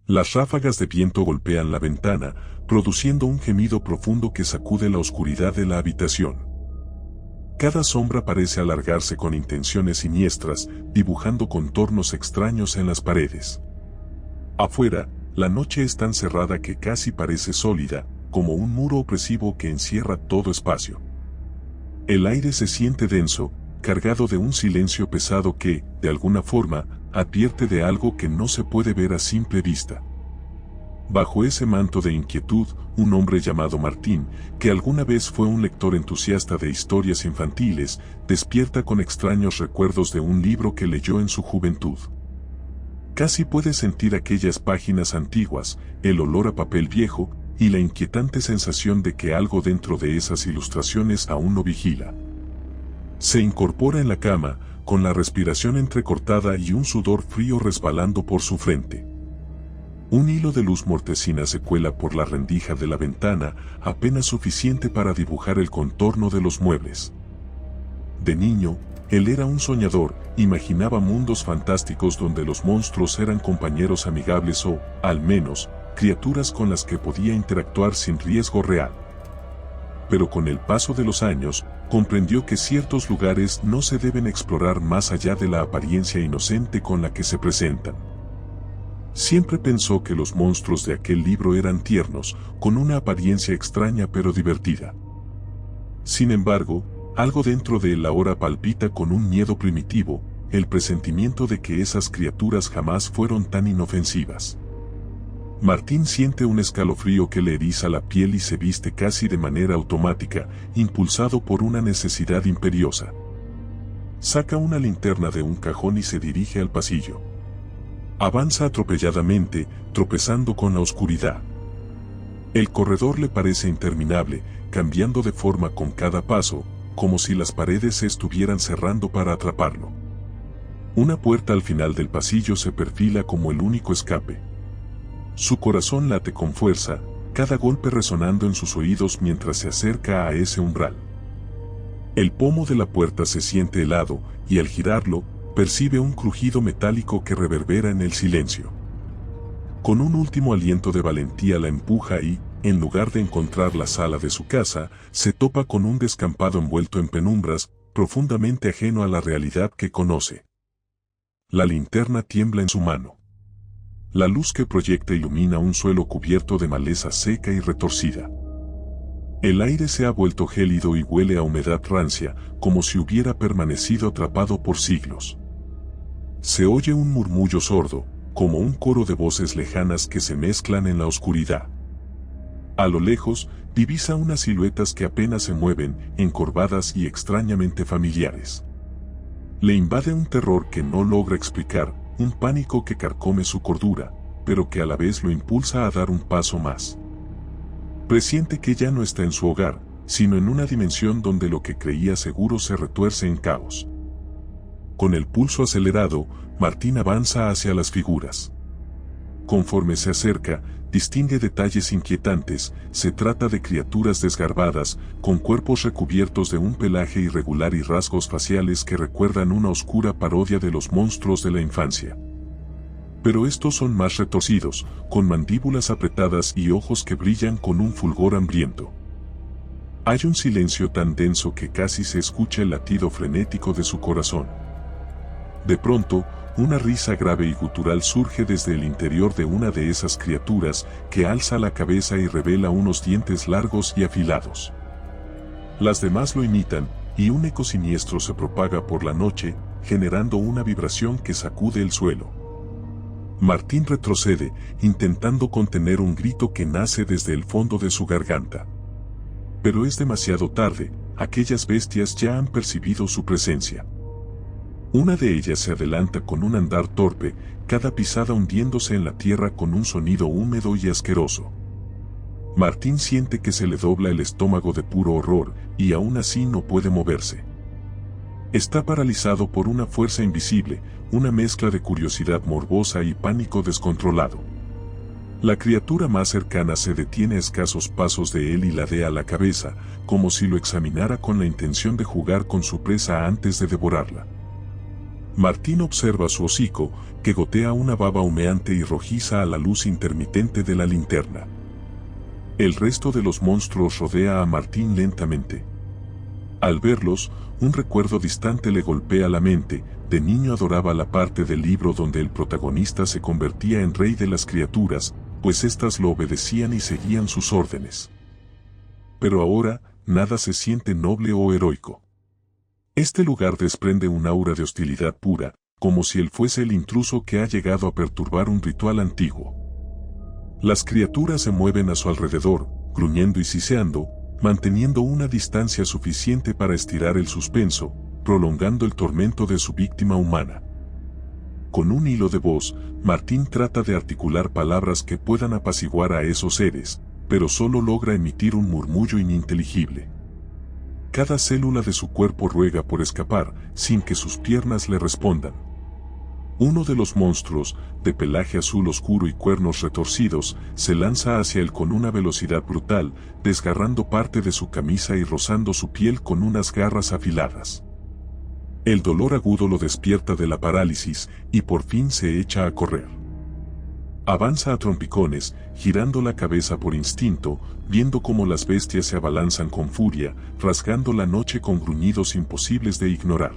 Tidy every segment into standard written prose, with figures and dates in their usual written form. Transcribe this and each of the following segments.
Las ráfagas de viento golpean la ventana, produciendo un gemido profundo que sacude la oscuridad de la habitación. Cada sombra parece alargarse con intenciones siniestras, dibujando contornos extraños en las paredes. Afuera, la noche es tan cerrada que casi parece sólida, como un muro opresivo que encierra todo espacio. El aire se siente denso, cargado de un silencio pesado que, de alguna forma, advierte de algo que no se puede ver a simple vista. Bajo ese manto de inquietud, un hombre llamado Martín, que alguna vez fue un lector entusiasta de historias infantiles, despierta con extraños recuerdos de un libro que leyó en su juventud. Casi puede sentir aquellas páginas antiguas, el olor a papel viejo, y la inquietante sensación de que algo dentro de esas ilustraciones aún lo vigila. Se incorpora en la cama, con la respiración entrecortada y un sudor frío resbalando por su frente. Un hilo de luz mortecina se cuela por la rendija de la ventana, apenas suficiente para dibujar el contorno de los muebles. De niño, él era un soñador, imaginaba mundos fantásticos donde los monstruos eran compañeros amigables o, al menos, criaturas con las que podía interactuar sin riesgo real. Pero con el paso de los años, comprendió que ciertos lugares no se deben explorar más allá de la apariencia inocente con la que se presentan. Siempre pensó que los monstruos de aquel libro eran tiernos, con una apariencia extraña pero divertida. Sin embargo, algo dentro de él ahora palpita con un miedo primitivo, el presentimiento de que esas criaturas jamás fueron tan inofensivas. Martín siente un escalofrío que le eriza la piel y se viste casi de manera automática, impulsado por una necesidad imperiosa. Saca una linterna de un cajón y se dirige al pasillo. Avanza atropelladamente, tropezando con la oscuridad. El corredor le parece interminable, cambiando de forma con cada paso, como si las paredes se estuvieran cerrando para atraparlo. Una puerta al final del pasillo se perfila como el único escape. Su corazón late con fuerza, cada golpe resonando en sus oídos mientras se acerca a ese umbral. El pomo de la puerta se siente helado, y al girarlo, percibe un crujido metálico que reverbera en el silencio. Con un último aliento de valentía la empuja y, en lugar de encontrar la sala de su casa, se topa con un descampado envuelto en penumbras, profundamente ajeno a la realidad que conoce. La linterna tiembla en su mano. La luz que proyecta ilumina un suelo cubierto de maleza seca y retorcida. El aire se ha vuelto gélido y huele a humedad rancia, como si hubiera permanecido atrapado por siglos. Se oye un murmullo sordo, como un coro de voces lejanas que se mezclan en la oscuridad. A lo lejos, divisa unas siluetas que apenas se mueven, encorvadas y extrañamente familiares. Le invade un terror que no logra explicar, un pánico que carcome su cordura, pero que a la vez lo impulsa a dar un paso más. Presiente que ya no está en su hogar, sino en una dimensión donde lo que creía seguro se retuerce en caos. Con el pulso acelerado, Martín avanza hacia las figuras. Conforme se acerca, distingue detalles inquietantes. Se trata de criaturas desgarbadas, con cuerpos recubiertos de un pelaje irregular y rasgos faciales que recuerdan una oscura parodia de los monstruos de la infancia. Pero estos son más retorcidos, con mandíbulas apretadas y ojos que brillan con un fulgor hambriento. Hay un silencio tan denso que casi se escucha el latido frenético de su corazón. De pronto, una risa grave y gutural surge desde el interior de una de esas criaturas, que alza la cabeza y revela unos dientes largos y afilados. Las demás lo imitan, y un eco siniestro se propaga por la noche, generando una vibración que sacude el suelo. Martín retrocede, intentando contener un grito que nace desde el fondo de su garganta. Pero es demasiado tarde, aquellas bestias ya han percibido su presencia. Una de ellas se adelanta con un andar torpe, cada pisada hundiéndose en la tierra con un sonido húmedo y asqueroso. Martín siente que se le dobla el estómago de puro horror, y aún así no puede moverse. Está paralizado por una fuerza invisible, una mezcla de curiosidad morbosa y pánico descontrolado. La criatura más cercana se detiene a escasos pasos de él y ladea la cabeza, como si lo examinara con la intención de jugar con su presa antes de devorarla. Martín observa su hocico, que gotea una baba humeante y rojiza a la luz intermitente de la linterna. El resto de los monstruos rodea a Martín lentamente. Al verlos, un recuerdo distante le golpea la mente. De niño adoraba la parte del libro donde el protagonista se convertía en rey de las criaturas, pues éstas lo obedecían y seguían sus órdenes. Pero ahora, nada se siente noble o heroico. Este lugar desprende un aura de hostilidad pura, como si él fuese el intruso que ha llegado a perturbar un ritual antiguo. Las criaturas se mueven a su alrededor, gruñendo y siseando, manteniendo una distancia suficiente para estirar el suspenso, prolongando el tormento de su víctima humana. Con un hilo de voz, Martín trata de articular palabras que puedan apaciguar a esos seres, pero solo logra emitir un murmullo ininteligible. Cada célula de su cuerpo ruega por escapar, sin que sus piernas le respondan. Uno de los monstruos, de pelaje azul oscuro y cuernos retorcidos, se lanza hacia él con una velocidad brutal, desgarrando parte de su camisa y rozando su piel con unas garras afiladas. El dolor agudo lo despierta de la parálisis, y por fin se echa a correr. Avanza a trompicones, girando la cabeza por instinto, viendo cómo las bestias se abalanzan con furia, rasgando la noche con gruñidos imposibles de ignorar.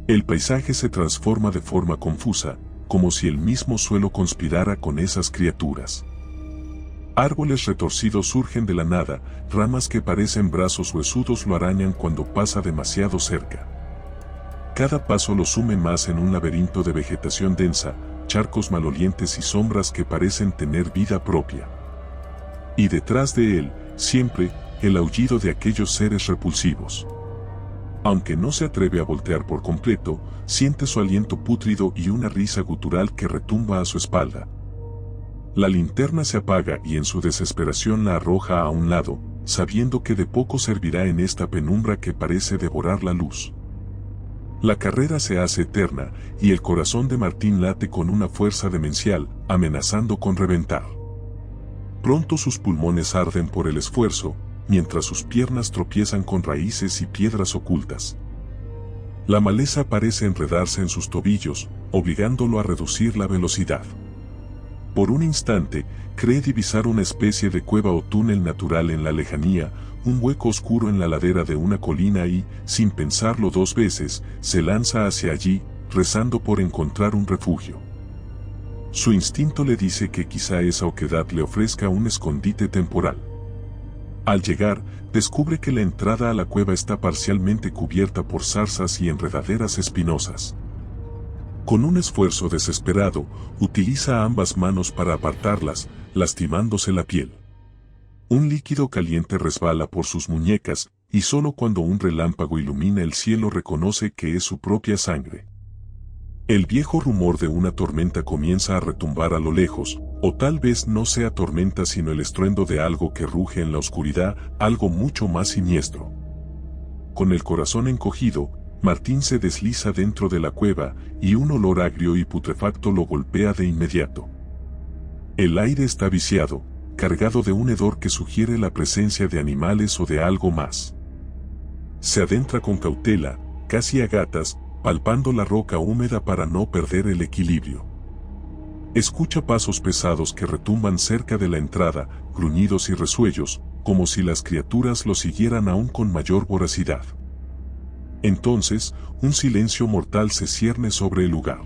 El paisaje se transforma de forma confusa, como si el mismo suelo conspirara con esas criaturas. Árboles retorcidos surgen de la nada, ramas que parecen brazos huesudos lo arañan cuando pasa demasiado cerca. Cada paso lo sume más en un laberinto de vegetación densa, charcos malolientes y sombras que parecen tener vida propia. Y detrás de él, siempre, el aullido de aquellos seres repulsivos. Aunque no se atreve a voltear por completo, siente su aliento pútrido y una risa gutural que retumba a su espalda. La linterna se apaga y en su desesperación la arroja a un lado, sabiendo que de poco servirá en esta penumbra que parece devorar la luz. La carrera se hace eterna, y el corazón de Martín late con una fuerza demencial, amenazando con reventar. Pronto sus pulmones arden por el esfuerzo, mientras sus piernas tropiezan con raíces y piedras ocultas. La maleza parece enredarse en sus tobillos, obligándolo a reducir la velocidad. Por un instante, cree divisar una especie de cueva o túnel natural en la lejanía, un hueco oscuro en la ladera de una colina y, sin pensarlo dos veces, se lanza hacia allí, rezando por encontrar un refugio. Su instinto le dice que quizá esa oquedad le ofrezca un escondite temporal. Al llegar, descubre que la entrada a la cueva está parcialmente cubierta por zarzas y enredaderas espinosas. Con un esfuerzo desesperado, utiliza ambas manos para apartarlas, lastimándose la piel. Un líquido caliente resbala por sus muñecas, y solo cuando un relámpago ilumina el cielo reconoce que es su propia sangre. El viejo rumor de una tormenta comienza a retumbar a lo lejos, o tal vez no sea tormenta sino el estruendo de algo que ruge en la oscuridad, algo mucho más siniestro. Con el corazón encogido, Martín se desliza dentro de la cueva, y un olor agrio y putrefacto lo golpea de inmediato. El aire está viciado, cargado de un hedor que sugiere la presencia de animales o de algo más. Se adentra con cautela, casi a gatas, palpando la roca húmeda para no perder el equilibrio. Escucha pasos pesados que retumban cerca de la entrada, gruñidos y resuellos, como si las criaturas lo siguieran aún con mayor voracidad. Entonces, un silencio mortal se cierne sobre el lugar.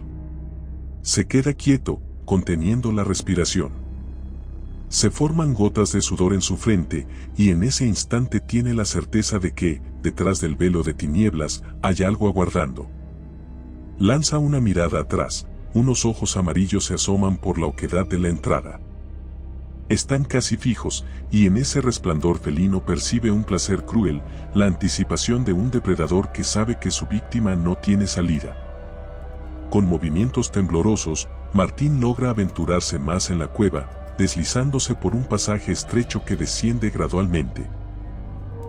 Se queda quieto, conteniendo la respiración. Se forman gotas de sudor en su frente, y en ese instante tiene la certeza de que, detrás del velo de tinieblas, hay algo aguardando. Lanza una mirada atrás, unos ojos amarillos se asoman por la oquedad de la entrada. Están casi fijos, y en ese resplandor felino percibe un placer cruel, la anticipación de un depredador que sabe que su víctima no tiene salida. Con movimientos temblorosos, Martín logra aventurarse más en la cueva, deslizándose por un pasaje estrecho que desciende gradualmente.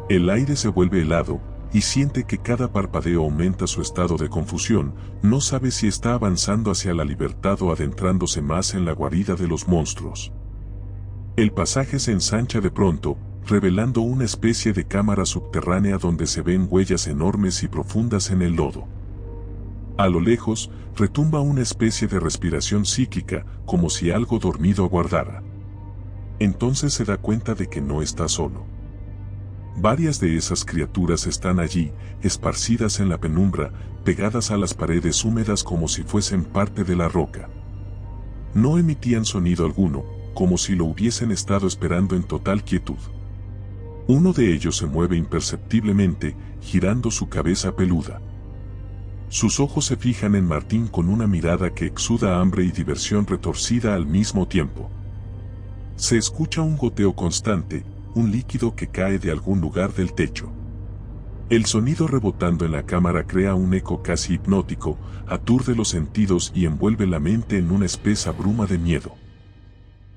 El aire se vuelve helado, y siente que cada parpadeo aumenta su estado de confusión, no sabe si está avanzando hacia la libertad o adentrándose más en la guarida de los monstruos. El pasaje se ensancha de pronto, revelando una especie de cámara subterránea donde se ven huellas enormes y profundas en el lodo. A lo lejos, retumba una especie de respiración psíquica, como si algo dormido aguardara. Entonces se da cuenta de que no está solo. Varias de esas criaturas están allí, esparcidas en la penumbra, pegadas a las paredes húmedas como si fuesen parte de la roca. No emitían sonido alguno, como si lo hubiesen estado esperando en total quietud. Uno de ellos se mueve imperceptiblemente, girando su cabeza peluda. Sus ojos se fijan en Martín con una mirada que exuda hambre y diversión retorcida al mismo tiempo. Se escucha un goteo constante, un líquido que cae de algún lugar del techo. El sonido rebotando en la cámara crea un eco casi hipnótico, aturde los sentidos y envuelve la mente en una espesa bruma de miedo.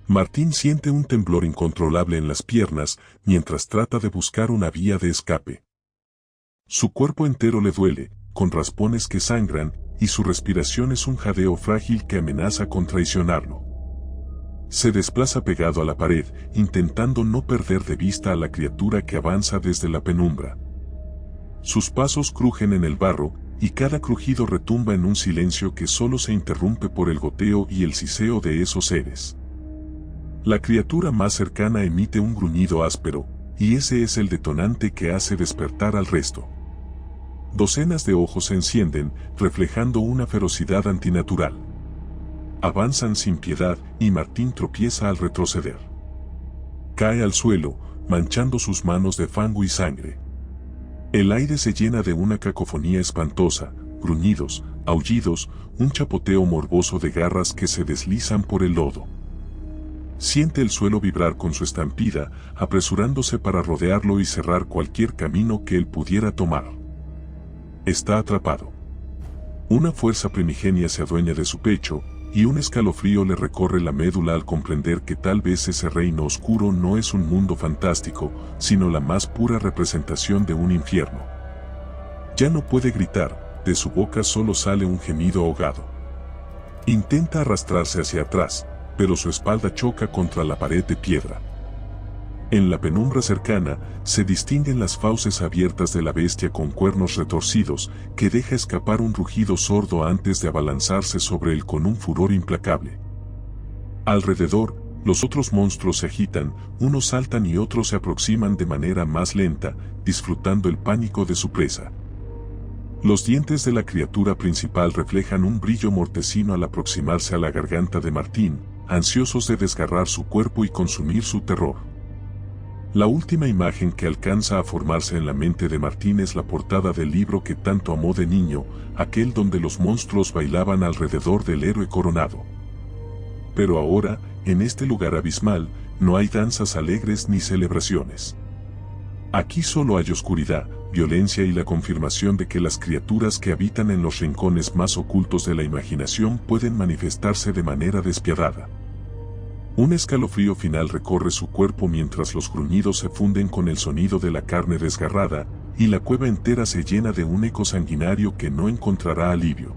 Martín siente un temblor incontrolable en las piernas mientras trata de buscar una vía de escape. Su cuerpo entero le duele, con raspones que sangran, y su respiración es un jadeo frágil que amenaza con traicionarlo. Se desplaza pegado a la pared, intentando no perder de vista a la criatura que avanza desde la penumbra. Sus pasos crujen en el barro, y cada crujido retumba en un silencio que solo se interrumpe por el goteo y el siseo de esos seres. La criatura más cercana emite un gruñido áspero, y ese es el detonante que hace despertar al resto. Docenas de ojos se encienden, reflejando una ferocidad antinatural. Avanzan sin piedad y Martín tropieza al retroceder. Cae al suelo, manchando sus manos de fango y sangre. El aire se llena de una cacofonía espantosa, gruñidos, aullidos, un chapoteo morboso de garras que se deslizan por el lodo. Siente el suelo vibrar con su estampida, apresurándose para rodearlo y cerrar cualquier camino que él pudiera tomar. Está atrapado. Una fuerza primigenia se adueña de su pecho, y un escalofrío le recorre la médula al comprender que tal vez ese reino oscuro no es un mundo fantástico, sino la más pura representación de un infierno. Ya no puede gritar, de su boca solo sale un gemido ahogado. Intenta arrastrarse hacia atrás, pero su espalda choca contra la pared de piedra. En la penumbra cercana, se distinguen las fauces abiertas de la bestia con cuernos retorcidos, que deja escapar un rugido sordo antes de abalanzarse sobre él con un furor implacable. Alrededor, los otros monstruos se agitan, unos saltan y otros se aproximan de manera más lenta, disfrutando el pánico de su presa. Los dientes de la criatura principal reflejan un brillo mortecino al aproximarse a la garganta de Martín, ansiosos de desgarrar su cuerpo y consumir su terror. La última imagen que alcanza a formarse en la mente de Martín es la portada del libro que tanto amó de niño, aquel donde los monstruos bailaban alrededor del héroe coronado. Pero ahora, en este lugar abismal, no hay danzas alegres ni celebraciones. Aquí solo hay oscuridad, violencia y la confirmación de que las criaturas que habitan en los rincones más ocultos de la imaginación pueden manifestarse de manera despiadada. Un escalofrío final recorre su cuerpo mientras los gruñidos se funden con el sonido de la carne desgarrada, y la cueva entera se llena de un eco sanguinario que no encontrará alivio.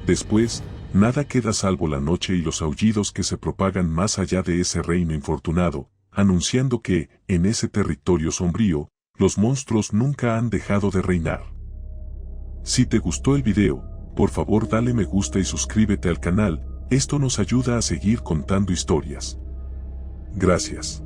Después, nada queda salvo la noche y los aullidos que se propagan más allá de ese reino infortunado, anunciando que, en ese territorio sombrío, los monstruos nunca han dejado de reinar. Si te gustó el video, por favor dale me gusta y suscríbete al canal. Esto nos ayuda a seguir contando historias. Gracias.